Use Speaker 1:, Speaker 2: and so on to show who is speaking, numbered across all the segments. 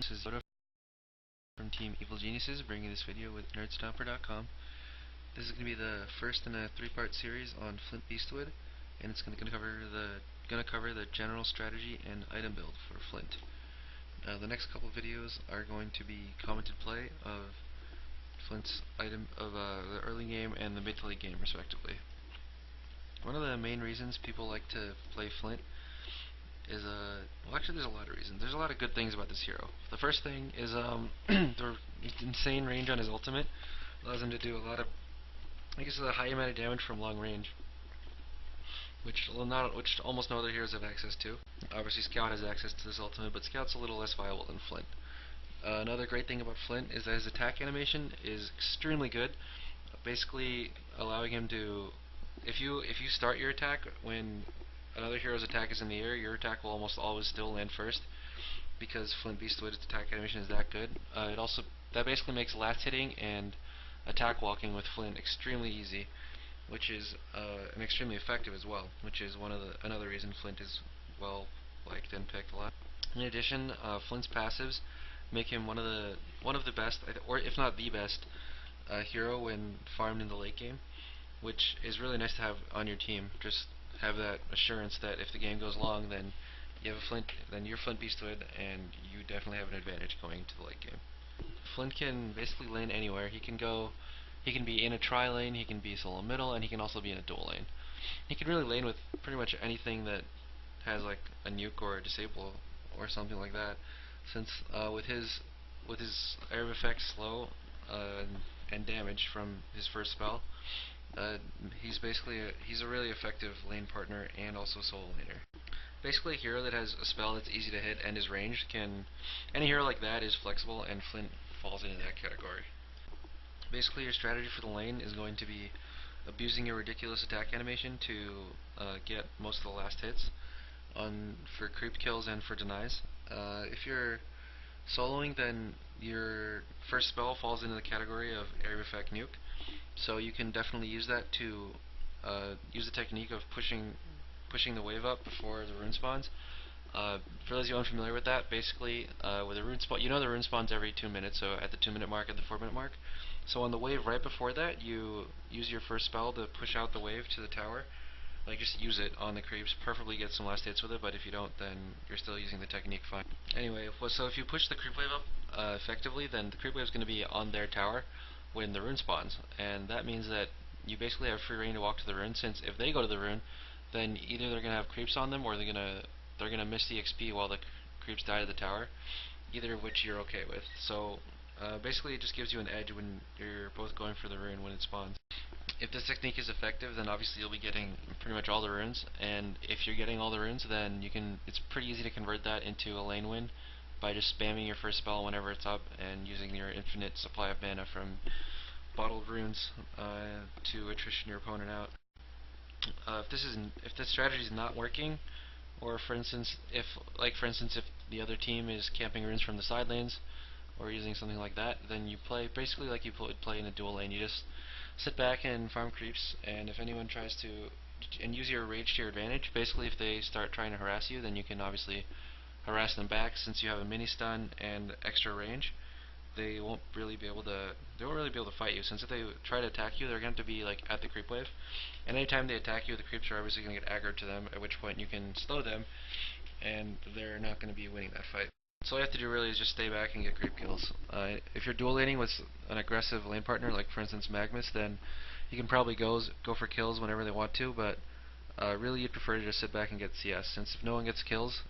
Speaker 1: This is Yoda from Team Evil Geniuses, bringing this video with nerdstomper.com. This is going to be the first in a three-part series on Flint Beastwood, and it's going to cover the general strategy and item build for Flint. The next couple of videos are going to be commented play of Flint's item of the early game and the mid to late game, respectively. One of the main reasons people like to play Flint is well, actually there's a lot of reasons. There's a lot of good things about this hero. The first thing is the insane range on his ultimate allows him to do a lot of, I guess, a high amount of damage from long range, which almost no other heroes have access to. Obviously Scout has access to this ultimate, but Scout's a little less viable than Flint. Another great thing about Flint is that his attack animation is extremely good, basically allowing him to, if you start your attack when another hero's attack is in the air, your attack will almost always still land first, because Flint Beastwood's attack animation is that good. That basically makes last hitting and attack walking with Flint extremely easy, which is and extremely effective as well, which is another reason Flint is well liked and picked a lot. In addition, Flint's passives make him one of the best, or if not the best, hero when farmed in the late game, which is really nice to have on your team. Just have that assurance that if the game goes long, then you're Flint Beastwood, and you definitely have an advantage going into the late game. Flint can basically lane anywhere. He can be in a tri lane, he can be solo middle, and he can also be in a dual lane. He can really lane with pretty much anything that has like a nuke or a disable or something like that. Since with his area of effect slow and damage from his first spell, he's a really effective lane partner and also solo laner. Basically, a hero that has a spell that's easy to hit and is ranged any hero like that is flexible, and Flint falls into that category. Basically, your strategy for the lane is going to be abusing your ridiculous attack animation to get most of the last hits for creep kills and for denies. If you're soloing, then your first spell falls into the category of area of effect nuke, so you can definitely use that to use the technique of pushing the wave up before the rune spawns. For those of you unfamiliar with that, basically with a rune spawn, the rune spawns every 2 minutes, so at the 2-minute mark, at the 4-minute mark. So on the wave right before that, you use your first spell to push out the wave to the tower. Like, just use it on the creeps, preferably get some last hits with it, but if you don't, then you're still using the technique fine. Anyway, so if you push the creep wave up effectively, then the creep wave is going to be on their tower when the rune spawns, and that means that you basically have free reign to walk to the rune, since if they go to the rune, then either they're going to have creeps on them, or they're going to miss the XP while the creeps die to the tower, either of which you're okay with. So basically it just gives you an edge when you're both going for the rune when it spawns. If this technique is effective, then obviously you'll be getting pretty much all the runes, and if you're getting all the runes, then it's pretty easy to convert that into a lane win by just spamming your first spell whenever it's up and using your infinite supply of mana from bottled runes to attrition your opponent out. If this strategy is not working, or for instance if the other team is camping runes from the side lanes or using something like that, then you play basically like you would play in a dual lane. You just sit back and farm creeps, and if anyone tries to use your rage to your advantage, basically if they start trying to harass you, then you can obviously harass them back. Since you have a mini stun and extra range, they won't really be able to fight you, since if they try to attack you, they're going to have to be like at the creep wave, and anytime they attack you, the creeps are obviously going to get aggroed to them, at which point you can slow them and they're not going to be winning that fight. So all you have to do really is just stay back and get creep kills. If you're dual laning with an aggressive lane partner, like for instance Magnus, then you can probably go for kills whenever they want to, but really you'd prefer to just sit back and get CS, since if no one gets kills,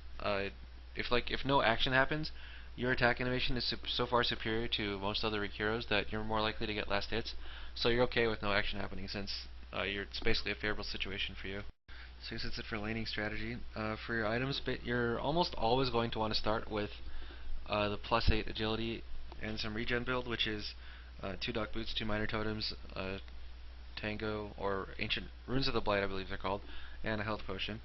Speaker 1: if no action happens, your attack animation is so far superior to most other heroes that you're more likely to get last hits, so you're okay with no action happening, since it's basically a favorable situation for you. So that's it for laning strategy. For your items, you're almost always going to want to start with the +8 agility and some regen build, which is 2 Dock Boots, 2 Minor Totems, Tango, or Ancient Runes of the Blight, I believe they're called, and a health potion.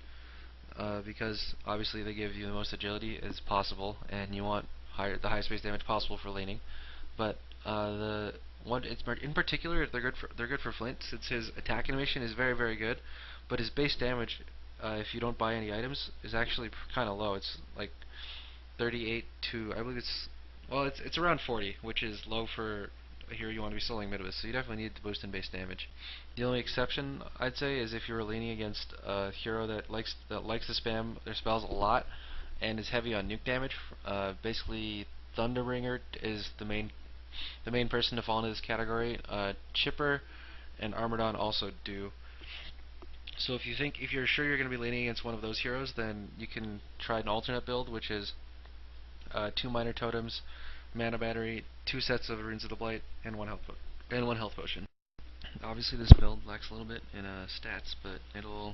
Speaker 1: Because obviously they give you the most agility as possible, and you want the highest base damage possible for laning. But in particular, they're good for Flint, since his attack animation is very, very good, but his base damage, if you don't buy any items, is actually kind of low. It's like 38 to, I believe it's Well, it's around 40, which is low for a hero you want to be soloing mid with, so you definitely need to boost in base damage. The only exception I'd say is if you're leaning against a hero that likes to spam their spells a lot and is heavy on nuke damage. Basically, Thunderbringer is the main person to fall into this category. Chipper and Armadon also do. So if you're sure you're going to be leaning against one of those heroes, then you can try an alternate build, which is 2 minor totems, mana battery, 2 sets of runes of the blight, and one health potion. Obviously, this build lacks a little bit in stats, but it'll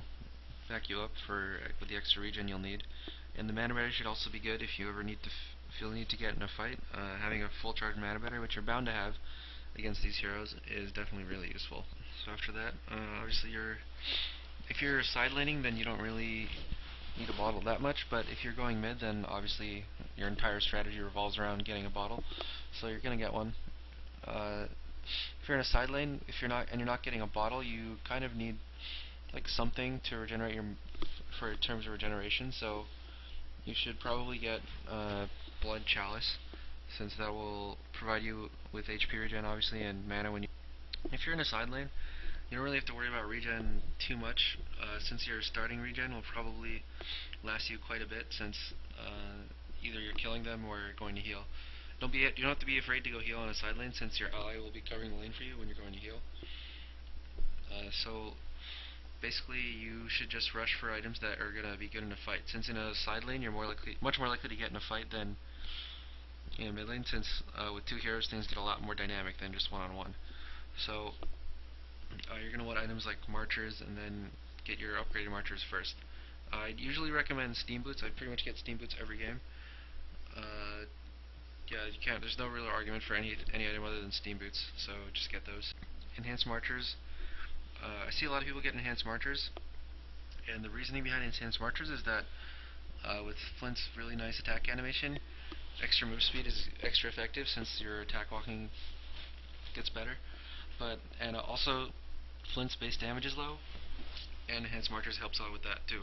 Speaker 1: back you up for with the extra regen you'll need. And the mana battery should also be good if you ever feel the need to get in a fight. Having a full charge mana battery, which you're bound to have against these heroes, is definitely really useful. So after that, obviously if you're side laning, then you don't really need a bottle that much. But if you're going mid, then obviously your entire strategy revolves around getting a bottle. So you're gonna get one. Uh, if you're in a side lane, if you're not and you're not getting a bottle, you kind of need like something to regenerate for in terms of regeneration. So you should probably get Blood Chalice, since that will provide you with HP regen, obviously, and mana when you. If you're in a side lane, you don't really have to worry about regen too much, since your starting regen will probably last you quite a bit, since either you're killing them or going to heal. You don't have to be afraid to go heal on a side lane, since your ally will be covering the lane for you when you're going to heal. So basically, you should just rush for items that are gonna be good in a fight. Since in a side lane, you're much more likely to get in a fight than in a mid lane. Since with two heroes, things get a lot more dynamic than just one-on-one. So you're gonna want items like marchers, and then get your upgraded marchers first. I usually recommend steam boots. I pretty much get steam boots every game. Uh, yeah, you can't. There's no real argument for any item other than steam boots. So just get those. Enhanced marchers. I see a lot of people get enhanced marchers, and the reasoning behind enhanced marchers is that with Flint's really nice attack animation, extra move speed is extra effective since your attack walking gets better. And also Flint's base damage is low, and enhanced marchers helps out with that too.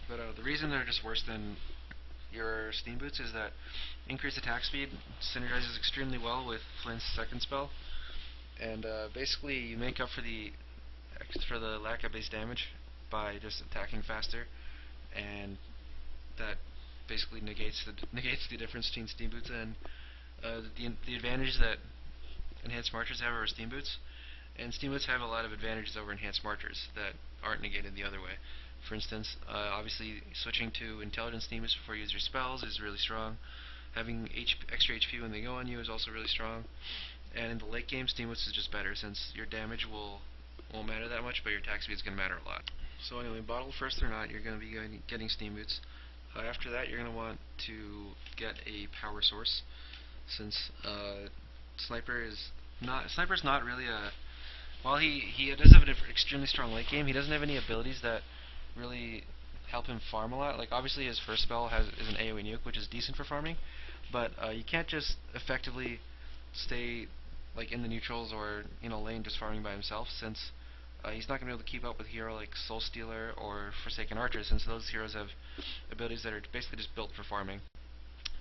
Speaker 1: But the reason they're just worse than your steam boots is that increased attack speed synergizes extremely well with Flint's second spell, and basically you make up for the lack of base damage by just attacking faster, and that basically negates the difference between steam boots and the advantage that enhanced marchers have over steam boots. And steam boots have a lot of advantages over enhanced marchers that aren't negated the other way. For instance, obviously switching to intelligent steam boots before you use your spells is really strong. Having extra HP when they go on you is also really strong. And in the late game, steam boots is just better since your damage won't matter that much, but your attack speed is going to matter a lot. So anyway, bottle first or not, you're going to be getting steam boots. After that, you're going to want to get a power source, since Sniper's not really a. While he does have an extremely strong late game, he doesn't have any abilities that really help him farm a lot. Like obviously his first spell is an AoE nuke, which is decent for farming, but you can't just effectively stay like in the neutrals or in a lane just farming by himself, since he's not going to be able to keep up with a hero like Soul Stealer or Forsaken Archer, since those heroes have abilities that are basically just built for farming.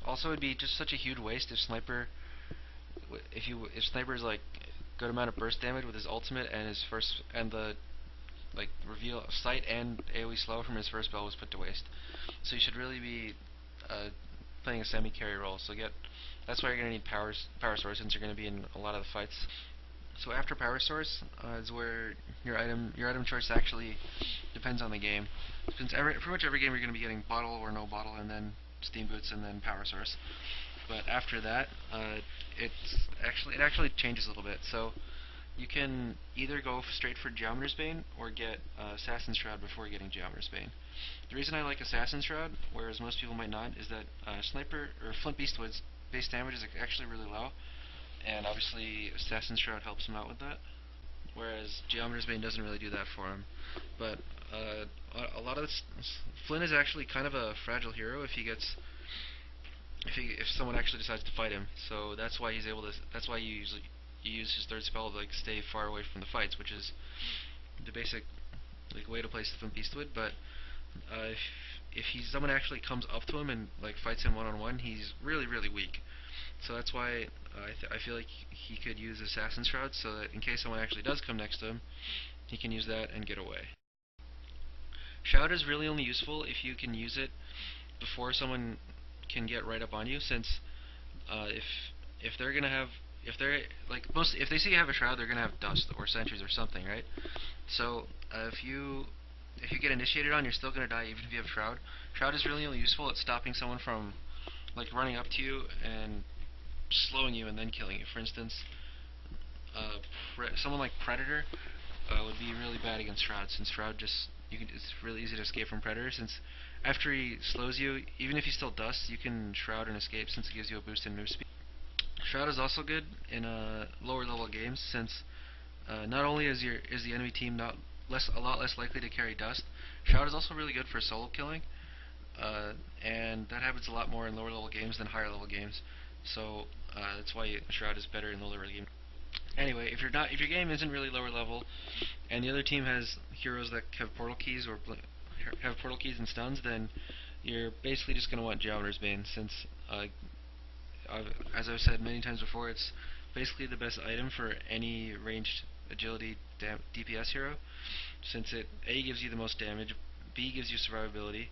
Speaker 1: Also, it'd be just such a huge waste if Sniper's like good amount of burst damage with his ultimate and his first and the like reveal sight and AoE slow from his first spell was put to waste. So you should really be playing a semi-carry role. That's why you're gonna need power source, since you're gonna be in a lot of the fights. So after power source is where your item choice actually depends on the game. Since pretty much every game you're gonna be getting bottle or no bottle, and then steam boots, and then power source. But after that, it actually changes a little bit. So you can either go straight for Geometer's Bane or get Assassin's Shroud before getting Geometer's Bane. The reason I like Assassin's Shroud, whereas most people might not, is that Sniper or Flint Beastwood's base damage is actually really low, and obviously Assassin's Shroud helps him out with that. Whereas Geometer's Bane doesn't really do that for him. But a lot of Flint is actually kind of a fragile hero if someone actually decides to fight him. So that's why you use his third spell to like stay far away from the fights, which is the basic like way to play Flint Beastwood. But if someone actually comes up to him and like fights him one-on-one, he's really weak. So that's why I feel like he could use Assassin's Shroud, so that in case someone actually does come next to him, he can use that and get away. Shroud is really only useful if you can use it before someone can get right up on you, since if they're gonna have if they're like most if they see you have a shroud, they're gonna have dust or sentries or something, right? So if you get initiated on, you're still gonna die even if you have shroud. Shroud is really only useful at stopping someone from like running up to you and slowing you and then killing you. For instance, someone like Predator would be really bad against Shroud, since Shroud it's really easy to escape from Predator, since after he slows you, even if he still dusts, you can Shroud and escape since it gives you a boost in move speed. Shroud is also good in lower level games, since not only is the enemy team a lot less likely to carry dust, Shroud is also really good for solo killing, and that happens a lot more in lower level games than higher level games. So that's why Shroud is better in the lower level games. Anyway, if your game isn't really lower level, and the other team has heroes that have portal keys or have portal keys and stuns, then you're basically just gonna want Geometer's Bane, since as I've said many times before, it's basically the best item for any ranged agility DPS hero, since it A gives you the most damage, B gives you survivability,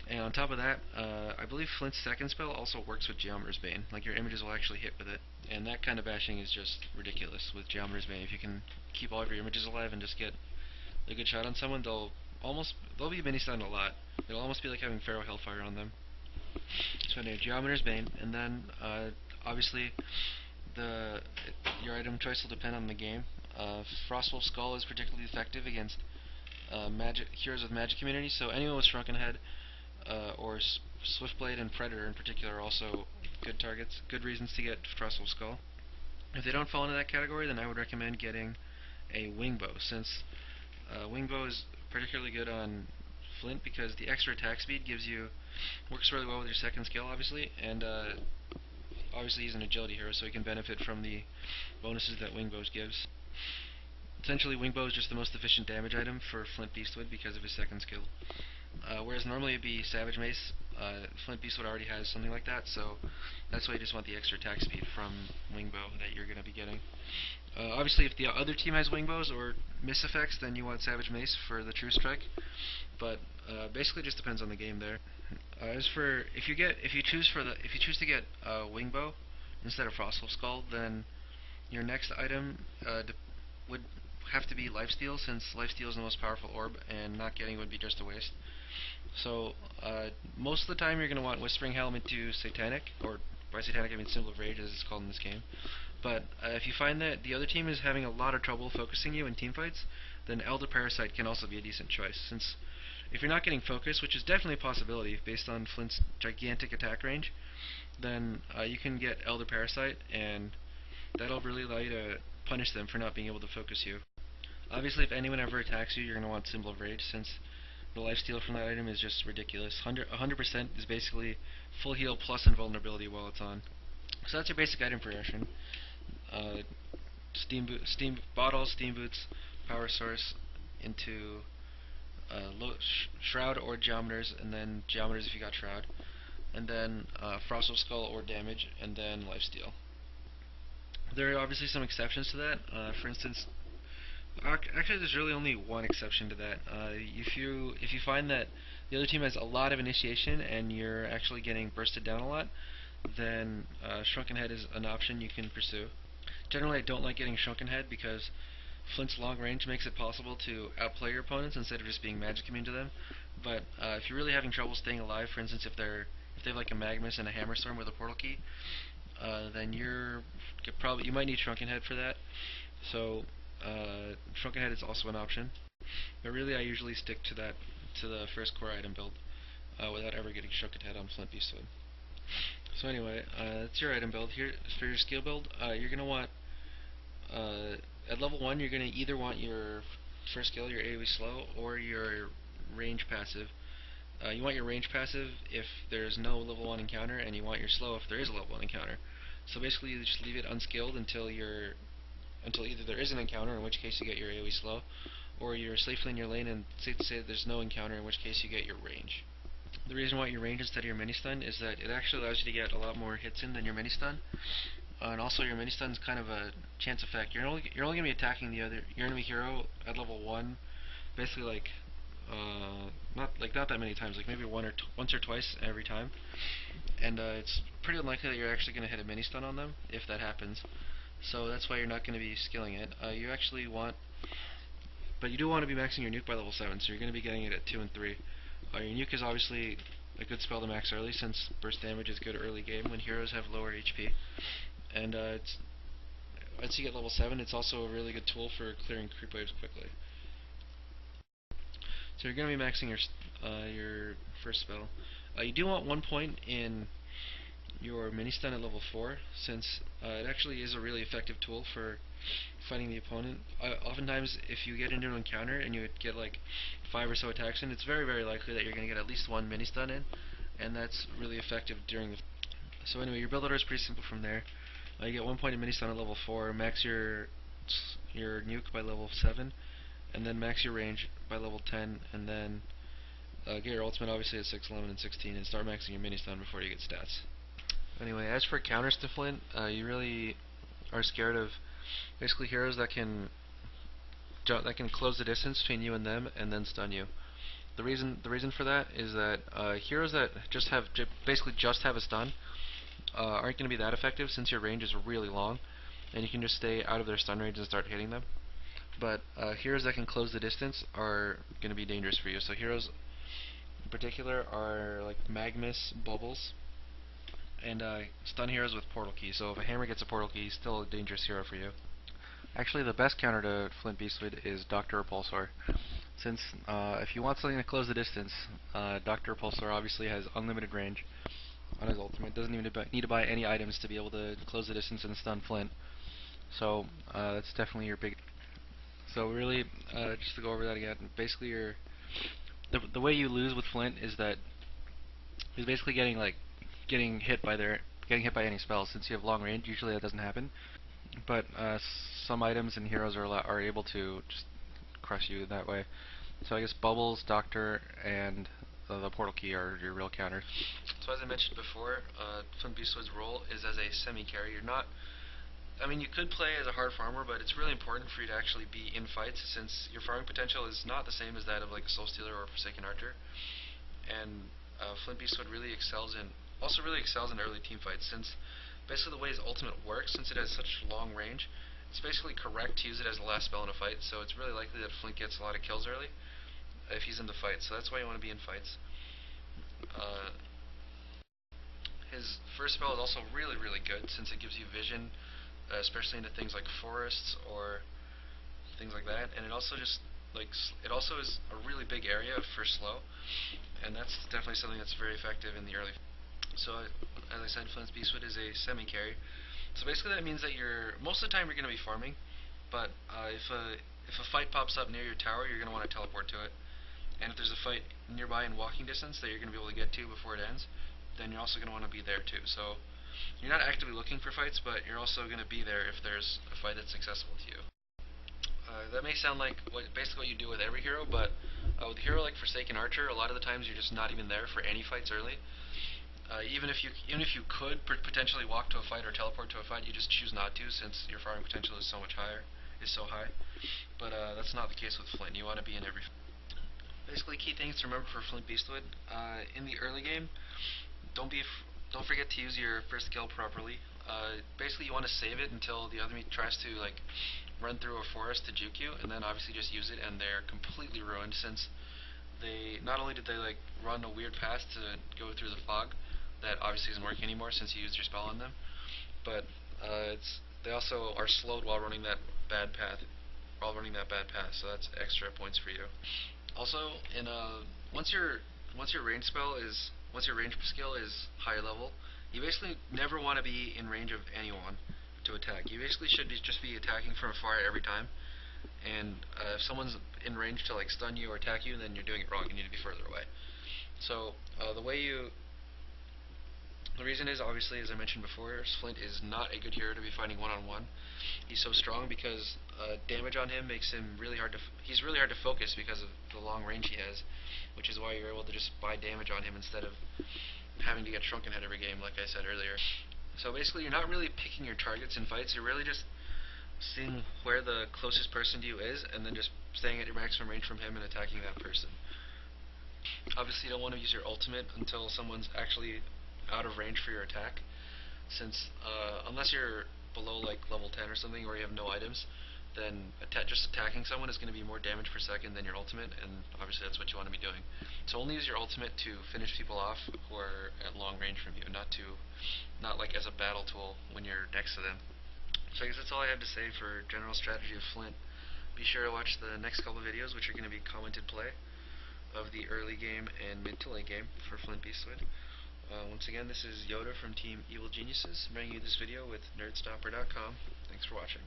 Speaker 1: and on top of that, I believe Flint's second spell also works with Geometer's Bane. Like your images will actually hit with it, and that kind of bashing is just ridiculous with Geometer's Bane. If you can keep all of your images alive and just get a good shot on someone, they'll be mini stunned a lot. It'll almost be like having Pharaoh Hellfire on them. So anyway, Geometer's Bane, and then obviously your item choice will depend on the game. Frostwolf Skull is particularly effective against heroes with magic immunity, so anyone with Shrunken Head or Swiftblade and Predator in particular are also good targets, good reasons to get Frostwolf Skull. If they don't fall into that category, then I would recommend getting a Wingbow, since Wingbow is particularly good on Flint because the extra attack speed works really well with your second skill, obviously, and obviously he's an agility hero, so he can benefit from the bonuses that Wingbow gives. Essentially, Wingbow is just the most efficient damage item for Flint Beastwood because of his second skill. Whereas normally it'd be Savage Mace, Flint Beastwood already has something like that, so that's why you just want the extra attack speed from Wingbow that you're going to be getting. Obviously, if the other team has Wingbows or miss effects, then you want Savage Mace for the True Strike, but basically it just depends on the game there. As for if you choose to get Wingbow instead of Frostwolf Skull, then your next item would have to be Lifesteal, since Lifesteal is the most powerful orb, and not getting it would be just a waste. So most of the time you're going to want Whispering Helmet to Satanic, or by Satanic I mean Symbol of Rage as it's called in this game. But if you find that the other team is having a lot of trouble focusing you in teamfights, then Elder Parasite can also be a decent choice, since if you're not getting focus, which is definitely a possibility based on Flint's gigantic attack range, then you can get Elder Parasite, and that'll really allow you to punish them for not being able to focus you. Obviously, if anyone ever attacks you, you're going to want Symbol of Rage, since the lifesteal from that item is just ridiculous. 100% is basically full heal plus invulnerability while it's on. So that's your basic item progression. Steam bottle, steam boots, power source into shroud or geometers, and then geometers if you got shroud, and then Frostwolf Skull or damage, and then lifesteal. There are obviously some exceptions to that. For instance, actually, there's really only one exception to that. If you find that the other team has a lot of initiation and you're actually getting bursted down a lot, then Shrunken Head is an option you can pursue. Generally, I don't like getting Shrunken Head because Flint's long range makes it possible to outplay your opponents instead of just being magic immune to them. But if you're really having trouble staying alive, for instance, if they have like a Magnus and a Hammerstorm with a portal key, then you might need Shrunken Head for that. So Shrunken Head is also an option. But really, I usually stick to the first core item build without ever getting Shrunken Head on Flint Beastwood. So anyway, that's your item build. Here for your skill build, you're gonna want at level 1, you're gonna either want your first skill, your AoE slow, or your range passive. You want your range passive if there's no level 1 encounter, and you want your slow if there is a level 1 encounter. So basically, you just leave it unskilled until either there is an encounter, in which case you get your AoE slow, or you're safely in your lane and say there's no encounter, in which case you get your range. The reason why you range instead of your mini stun is that it actually allows you to get a lot more hits in than your mini stun. And also your mini stun is kind of a chance effect. You're only gonna be attacking your enemy hero at level 1, basically like not that many times, like maybe once or twice every time. And it's pretty unlikely that you're actually gonna hit a mini stun on them if that happens. So that's why you're not gonna be skilling it. But you do want to be maxing your nuke by level 7, so you're going to be getting it at 2 and 3. Your nuke is obviously a good spell to max early, since burst damage is good early game when heroes have lower HP. And once you get level 7, it's also a really good tool for clearing creep waves quickly. So you're going to be maxing your first spell. You do want 1 point in your mini stun at level 4, since it actually is a really effective tool for fighting the opponent. Oftentimes, if you get into an encounter and you get like 5 or so attacks in, it's very, very likely that you're going to get at least 1 mini stun in, and that's really effective during the. So anyway, your build order is pretty simple from there. You get 1 point in mini stun at level 4, max your nuke by level 7, and then max your range by level 10, and then get your ultimate obviously at 6, 11, and 16, and start maxing your mini stun before you get stats. Anyway, as for counters to Flint, you really are scared of basically heroes that can close the distance between you and them and then stun you. The reason for that is that heroes that basically just have a stun aren't going to be that effective, since your range is really long and you can just stay out of their stun range and start hitting them. But heroes that can close the distance are going to be dangerous for you. So heroes in particular are like Magmus, Bubbles, and stun heroes with portal key. So if a hammer gets a portal key, he's still a dangerous hero for you. Actually, the best counter to Flint Beastwood is Dr. Repulsor. Since if you want something to close the distance, Dr. Repulsor obviously has unlimited range on his ultimate. Doesn't even need to buy any items to be able to close the distance and stun Flint. So that's definitely your big. So really, just to go over that again, basically the way you lose with Flint is basically getting hit by any spell. Since you have long range, usually that doesn't happen. But some items and heroes are able to just crush you that way. So I guess Bubbles, Doctor, and the Portal Key are your real counters. So as I mentioned before, Flint Beastwood's role is as a semi-carry. You could play as a hard farmer, but it's really important for you to actually be in fights, since your farming potential is not the same as that of like a Soul Stealer or a Forsaken Archer. And Flint Beastwood really excels in early team fights, since basically the way his ultimate works, since it has such long range, it's basically correct to use it as the last spell in a fight. So it's really likely that Flint gets a lot of kills early if he's in the fight. So that's why you want to be in fights. His first spell is also really, really good, since it gives you vision, especially into things like forests or things like that. And it also is a really big area for slow, and that's definitely something that's very effective in the early. So as I said, Flint's Beastwood is a semi-carry. So basically that means that most of the time you're going to be farming, but if a fight pops up near your tower, you're going to want to teleport to it. And if there's a fight nearby in walking distance that you're going to be able to get to before it ends, then you're also going to want to be there too. So you're not actively looking for fights, but you're also going to be there if there's a fight that's accessible to you. That may sound like basically what you do with every hero, but with a hero like Forsaken Archer, a lot of the times you're just not even there for any fights early. Even if you could potentially walk to a fight or teleport to a fight, you just choose not to, since your farming potential is so high. But that's not the case with Flint. You want to be in every. Basically, key things to remember for Flint Beastwood in the early game. Don't forget to use your first skill properly. Basically, you want to save it until the other tries to run through a forest to juke you, and then obviously just use it, and they're completely ruined, since they not only did they run a weird path to go through the fog that obviously isn't working anymore since you used your spell on them, but they also are slowed while running that bad path. So that's extra points for you. Also, once your range skill is high level, you basically never want to be in range of anyone to attack. You basically should just be attacking from afar every time. And if someone's in range to stun you or attack you, then you're doing it wrong. You need to be further away. So the way you The reason is, obviously, as I mentioned before, Flint is not a good hero to be fighting one-on-one. He's so strong because damage on him makes him really hard to. He's really hard to focus because of the long range he has, which is why you're able to just buy damage on him instead of having to get shrunken head every game, like I said earlier. So basically, you're not really picking your targets in fights. You're really just seeing where the closest person to you is, and then just staying at your maximum range from him and attacking that person. Obviously, you don't want to use your ultimate until someone's actually out of range for your attack, since unless you're below like level 10 or something, or you have no items, then just attacking someone is going to be more damage per second than your ultimate, and obviously that's what you want to be doing. So only use your ultimate to finish people off who are at long range from you, not like as a battle tool when you're next to them. So I guess that's all I have to say for general strategy of Flint. Be sure to watch the next couple of videos, which are going to be commented play of the early game and mid to late game for Flint Beastwood. Once again, this is Yoda from Team Evil Geniuses, bringing you this video with nerdstopper.com. Thanks for watching.